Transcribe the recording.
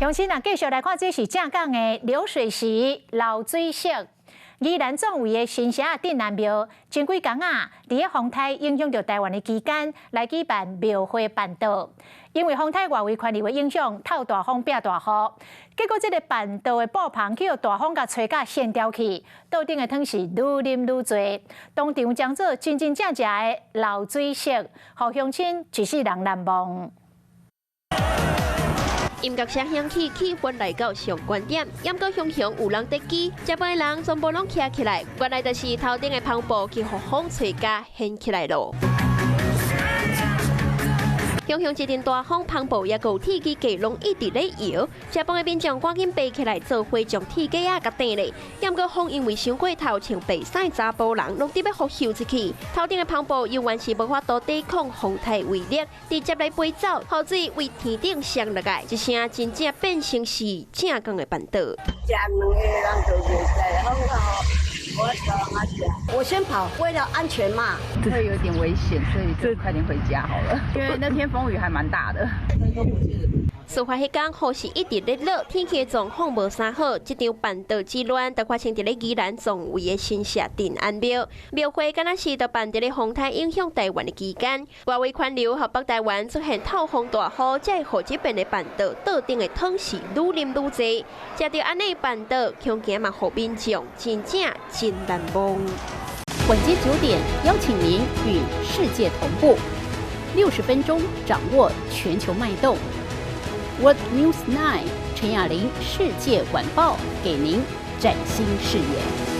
乡亲啊，继续来看，这是正港的流水席流水席。宜兰总位的新社镇南庙，前几天啊，伫个风台影响着台湾的期间，来举办庙会办道。因为风台外围环流的影响，透大风变大雨，结果这个办道的布棚去大风甲吹甲掀掉去，道顶的汤是愈啉愈多，当场将做真正的流水席，互乡亲一世人难忘。 音乐声响起，气氛来到上观点。沿过雄雄有人在机，这边的人全部拢徛起来，原来就是头顶的篷布去互风吹甲掀起来咯。 雄雄一阵大风，篷布也有铁机架拢一直咧摇，这帮的民众赶紧爬起来做伙，将铁架啊甲顶咧。沿过风因为伤过头，穿白衫查甫人拢直要互休出去。头顶的篷布又原是无法度抵抗风台威力，直接来飞走，雨水为天顶上落来，一声真正变成是正港的板道。我先跑，为了安全嘛，会有点危险，所以就快点回家好了。因为那天风雨还蛮大的。事发迄天，雨是一直咧落，天气状况无啥好。这场办道之乱，就发生伫咧宜兰总位的新社镇安庙。庙会敢若是就办伫咧风台影响台湾的期间，外围环流和北台湾出现透风大雨，才会予这边的办道道顶的汤是愈啉愈多。食到安尼办道，恐惊嘛，互民众真正真难忘。晚间9点，邀请您与世界同步，60分钟掌握全球脉动。What News 9，陈雅玲世界晚报给您崭新视野。